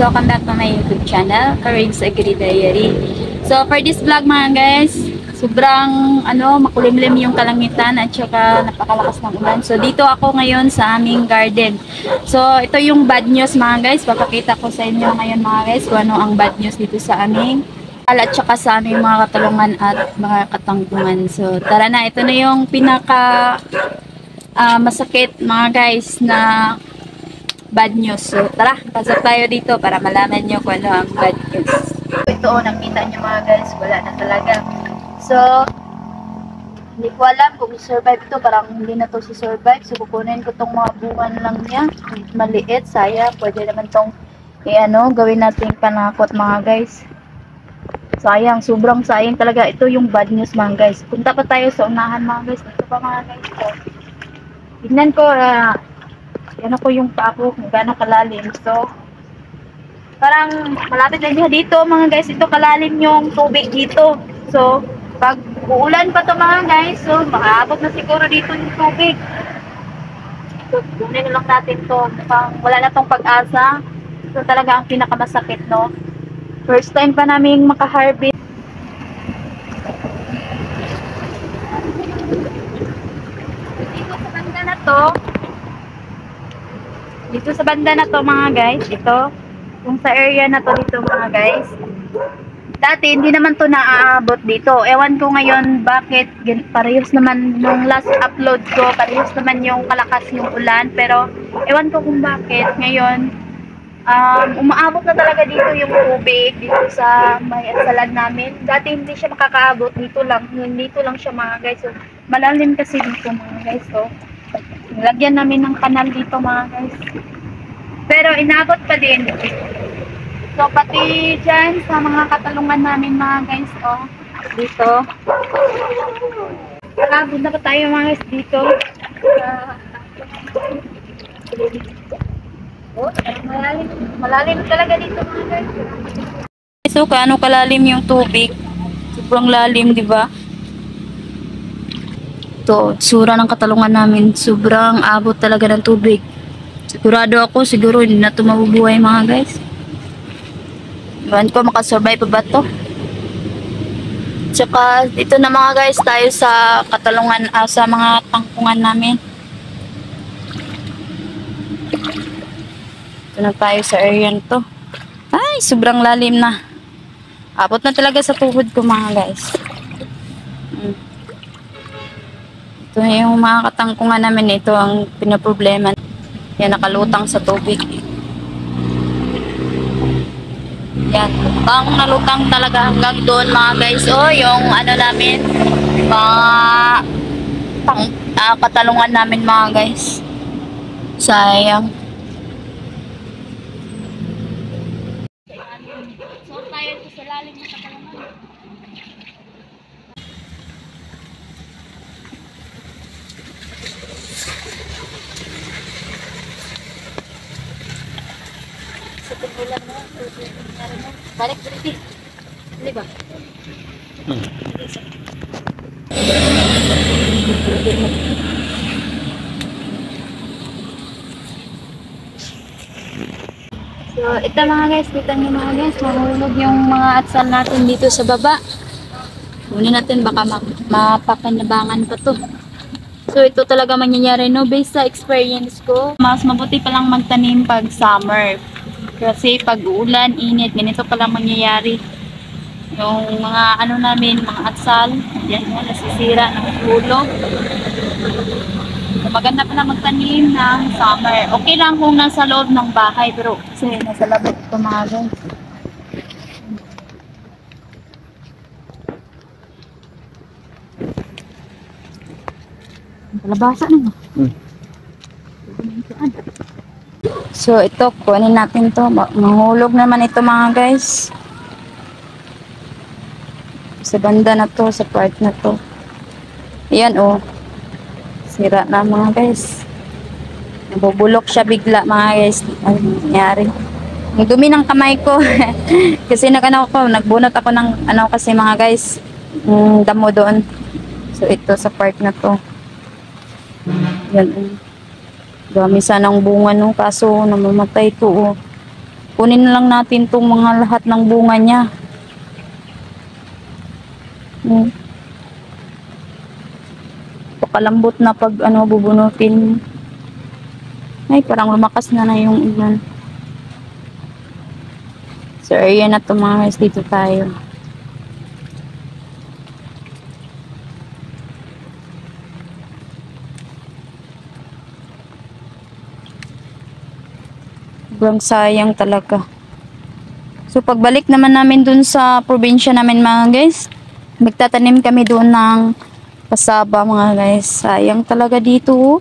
Welcome back to my YouTube channel, Courage Agri Diary. So for this vlog mga guys, sobrang makulimlim yung kalangitan at saka napakalakas ng ulan. So dito ako ngayon sa aming garden. So ito yung bad news mga guys. Papakita ko sa inyo ngayon mga guys kung ano ang bad news dito sa aming at saka sa aming mga katulungan at mga katangkungan. So tara na, ito na yung pinaka masakit mga guys na bad news. So, tara, pasok tayo dito para malaman nyo kung ano ang bad news. Ito, nakita nyo mga guys, wala na talaga. So, hindi ko alam kung survive ito. Parang hindi na to si survive. So, kukunin ko tong mga bunga lang niya. Maliit, sayang. Pwede naman tong, gawin natin panakot mga guys. Sayang, sobrang sayang talaga. Ito yung bad news mga guys. Punta pa tayo sa unahan mga guys. Dito pa mga guys. So, tignan ko, yan ako yung paa ko kung gano'ng kalalim. So, parang malapit na siya dito mga guys. Ito kalalim yung tubig dito. So, pag uulan pa to mga guys, so makaabot na siguro dito yung tubig. So, kunin lang natin to. Wala na tong pag-asa. So, talaga ang pinakamasakit, no? First time pa namin makaharvest. Dito sa banda na to, dito sa banda na to mga guys, ito, yung sa area na to dito mga guys. Dati hindi naman to naaabot dito. Ewan ko ngayon bakit, parehas naman nung last upload ko, parehas naman yung kalakas yung ulan. Pero ewan ko kung bakit ngayon, umaabot na talaga dito yung tubig dito sa may salad namin. Dati hindi siya makakaabot, dito lang siya mga guys. So, malalim kasi dito mga guys. So, nilagyan namin ng kanal dito mga guys. Pero inabot pa din. So pati dyan sa mga katalungan namin mga guys. Oh, dito. Punta pa tayo mga guys dito. Malalim talaga dito mga guys. So kaano kalalim yung tubig? Sobrang lalim, di ba? Ito, sura ng katalungan namin. Sobrang abot talaga ng tubig. Sigurado ako, siguro hindi na ito mabubuhay mga guys. Iwan ko, makasurvive pa ba ito? Tsaka, dito na mga guys, tayo sa katalungan, sa mga tangkungan namin. Ito na tayo sa area nito. Ay, sobrang lalim na. Abot na talaga sa tuhod ko mga guys. Ito yung mga katangkungan namin. Ito ang pinaproblema. Yan, nakalutang sa tubig. Yan, lutang na lutang talaga hanggang doon mga guys. O, yung namin, mga katalungan namin mga guys. Sayang. So, tayo sa lalim ng katalungan. Balik berarti. Ini ba? So, ito mga guys, kita nyo mga guys, mahulog yung mga atsal natin dito sa baba. Kunin natin, baka mapakinabangan pa to. So, ito talaga mangyayari, no? Based sa experience ko, mas mabuti palang magtanim pag summer. Kasi pag ulan, init, ganito palang mangyayari. Yung mga namin, mga atsal, yan mo, nasisira ng ulo. So, maganda pala magtanim ng summer. Okay lang kung nasa loob ng bahay, pero kasi nasa labas ito mga guys. Palabasa na mo. So ito, kunin natin to. Mahulog naman ito mga guys. Sa banda na to, sa part na to. Ayan oh. Sira na mga guys. Nabubulok siya bigla mga guys. Ano nangyari? Ang dumi ng kamay ko. Kasi nagbunot ako ng kasi mga guys. Damo doon. So ito sa part na to. Yan. Dami sanang bunga no, kaso namamatay to oh. Kunin na lang natin tong mga lahat ng bunga niya. Hmm. Pakalambot na pag ano bubunutin. Ay, parang lumakas na yung ilan. So, area na to mga guys. Dito tayo. Sobrang sayang talaga. So, pagbalik naman namin dun sa probinsya namin mga guys, magtatanim kami doon ng pasaba mga guys. Sayang talaga dito. Oh.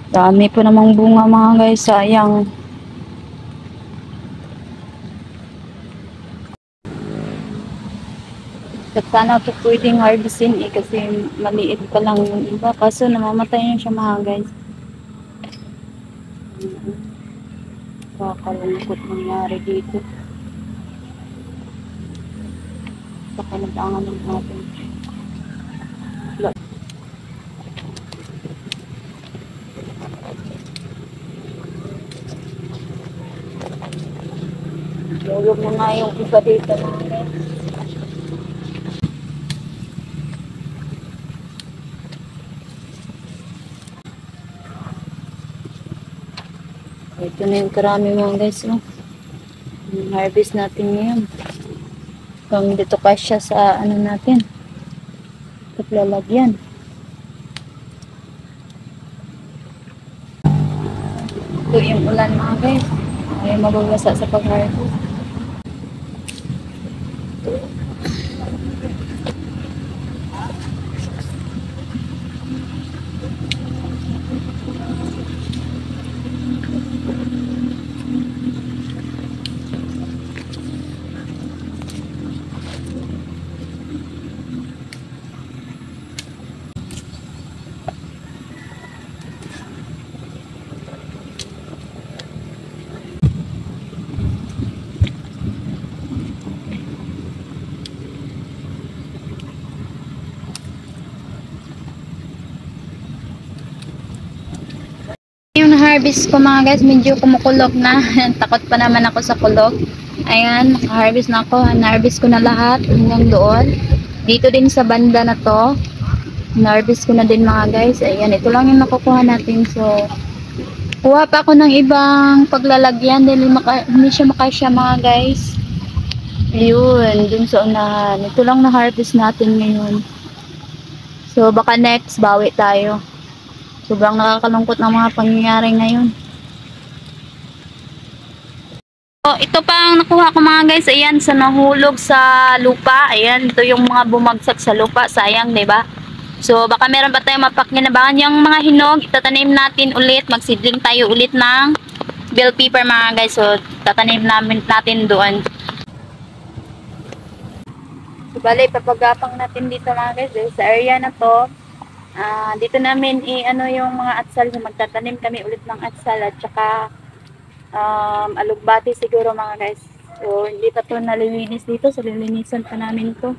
Dami pa namang bunga mga guys. Sayang. At sana ito pwedeng harvestin eh kasi maliit pa lang yung iba. Kaso namamatay na siya mga guys. Kakalungkot nangyari dito. Baka nag-angan natin. Lulog na nga yung iba dito mga guys. Ito na yung karami mga guys. Oh. Yung harvest natin ngayon. Kung dito kasya sa ano natin. Paglalagyan. Ito yung ulan mga guys. Ay mababasa sa pag-harvest. Yung na-harvest ko mga guys, medyo kumukulog na. Takot pa naman ako sa kulog. Ayan, naka-harvest na ako. Na-harvest ko na lahat hanggang doon. Dito din sa banda na to. Na-harvest ko na din mga guys. Ayan, ito lang yung nakukuha natin. So, kuha pa ako ng ibang paglalagyan dahil hindi siya makasya mga guys. Ayun, dun sa unahan. Ito lang na-harvest natin ngayon. So, baka next, bawi tayo. Sobrang nakakalungkot ng mga pangyayari ngayon. So, ito pang nakuha ko mga guys. Ayan, sa nahulog sa lupa. Ayan, ito yung mga bumagsak sa lupa. Sayang, diba? So, baka meron pa tayong mapakinabangan. Yung mga hinog, itatanim natin ulit. Magsidling tayo ulit ng bell pepper mga guys. So, tatanim natin doon. So, bali, papagapang natin dito mga guys. Sa area na to. Dito namin ano yung mga atsal, magtatanim kami ulit ng atsal at saka alugbati siguro mga guys. So hindi pa to nalilinis dito, so lilinisan pa namin to.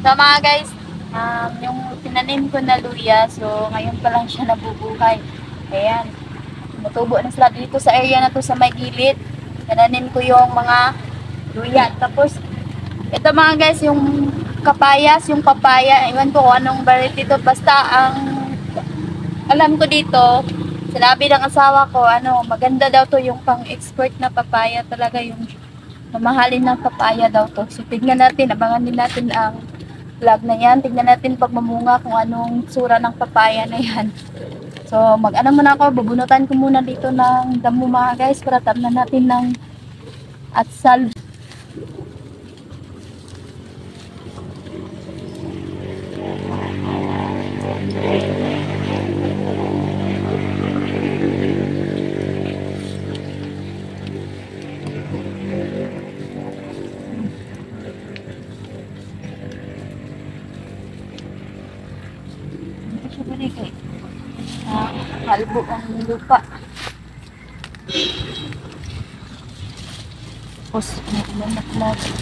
So mga guys, yung tinanim ko na luya, so ngayon pa lang siya nabubuhay. Ayan, tumutubo na sila dito sa area na to sa may gilid. Tinanim ko yung mga luya. Tapos, ito mga guys, yung papaya, iwan ko kung anong variety dito. Basta, ang alam ko dito, sinabi ng asawa ko, maganda daw to yung pang-export na papaya. Talaga yung mamahalin ng papaya daw to. So, tignan natin, abangan din natin ang vlog na yan. Tignan natin pag mamunga kung anong sura ng papaya na yan. So, muna ako, bubunutan ko muna dito ng damo mga guys para tamnan natin ng atsal. Halbo ang lupa. Tapos, nakulanap natin.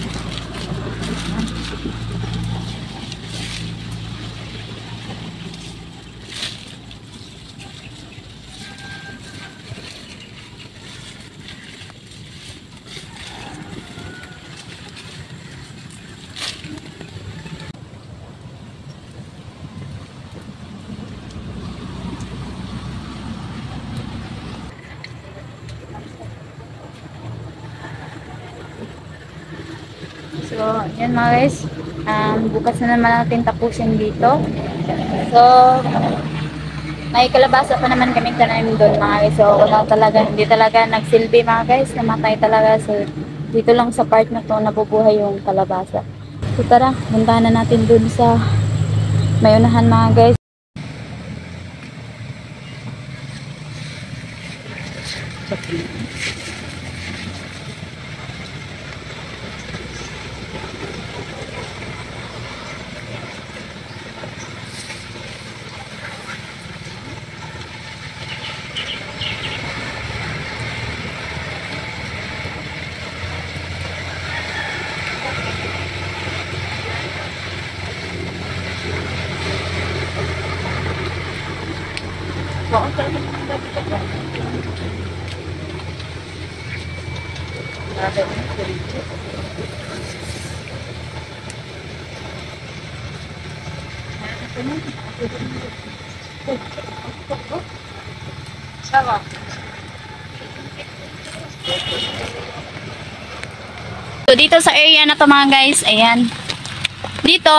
So, yan mga guys. Bukas na naman natin tapusin dito. So, may kalabasa pa naman kaming tananim doon mga guys. So, hindi talaga nagsilbi mga guys. Namatay talaga. So, dito lang sa part na to nabubuhay yung kalabasa. So, tara, puntahan na natin doon sa may unahan mga guys. So, dito sa area na to mga guys, ayan. Dito,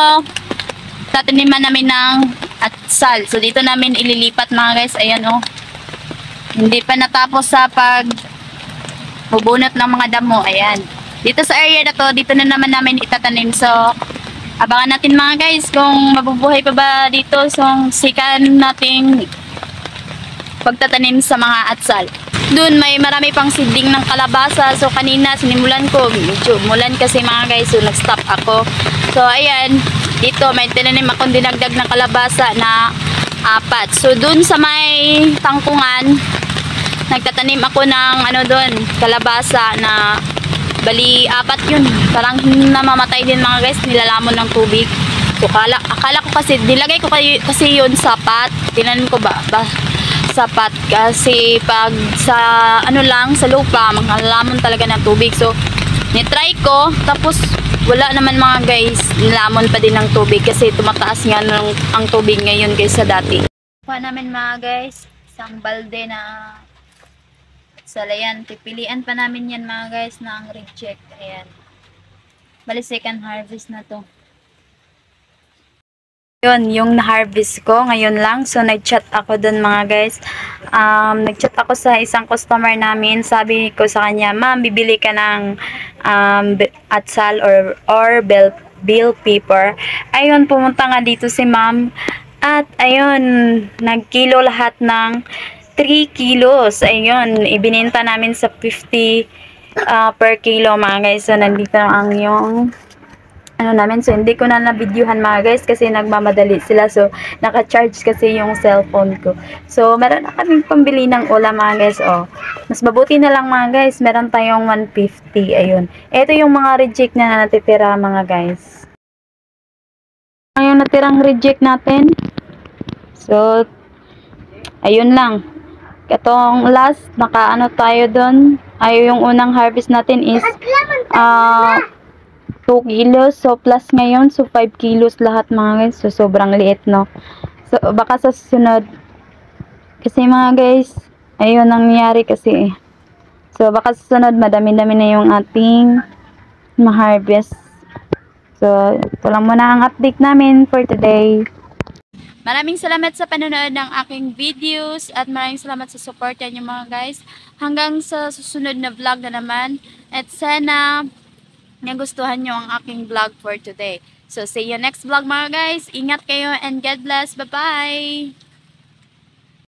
tataniman namin ng atsal. So, dito namin ililipat mga guys, ayan oh. Hindi pa natapos sa bubunot ng mga damo, ayan. Dito sa area na to, dito na naman namin itatanim. So, abangan natin mga guys kung mabubuhay pa ba dito. So, sikan nating pagtatanim sa mga atsal. Doon may marami pang seedling ng kalabasa. So kanina sinimulan ko, medyo mulan kasi mga guys, so nag-stop ako. So ayan, dito may tinanim akong dinagdag ng kalabasa na 4. So doon sa may tangkungan, nagtatanim ako ng doon, kalabasa na bali 4 yun. Parang namamatay din mga guys, nilalamon ng tubig. So akala ko kasi, nilagay ko kasi yun sapat. Tinanim ko ba sapat kasi pag sa sa lupa manghalamon talaga ng tubig. So ni-try ko, tapos wala naman mga guys, nilamon pa din ng tubig kasi tumataas nga ang tubig ngayon guys sa dati. Kuha namin mga guys isang balde na salayan. Pipilian pa namin yan mga guys na ang reject. Ayan, bali second harvest na to. Yun, yung na-harvest ko ngayon lang. So, nag-chat ako dun mga guys. Nag-chat ako sa isang customer namin. Sabi ko sa kanya, ma'am, bibili ka ng atsal or bell pepper. Ayun, pumunta nga dito si ma'am. At ayun, nagkilo lahat ng 3 kilos. Ayun, ibinenta namin sa 50 per kilo mga guys. So, nandito ang yung namin. So, hindi ko na na-videohan mga guys kasi nagmamadali sila. So, naka-charge kasi yung cellphone ko. So, meron na kaming pambili ng ulam mga guys. Oh, mas mabuti na lang mga guys. Meron tayong 150. Ayun. Ito yung mga reject na natitira mga guys. Yung natirang reject natin. So, ayun lang. Itong last, tayo doon. Ay, yung unang harvest natin is 2 kilos. So, plus ngayon. So, 5 kilos lahat mga guys. So, sobrang liit, no? So, baka sa susunod. Kasi mga guys, ayun nangyayari kasi eh. So, baka sa susunod, madami-dami na yung ating ma-harvest. So, ito lang muna ang update namin for today. Maraming salamat sa panonood ng aking videos at maraming salamat sa support niyo mga guys. Hanggang sa susunod na vlog na naman. At sana nagustuhan nyo ang aking vlog for today. So, see you next vlog mga guys. Ingat kayo and God bless. Bye-bye!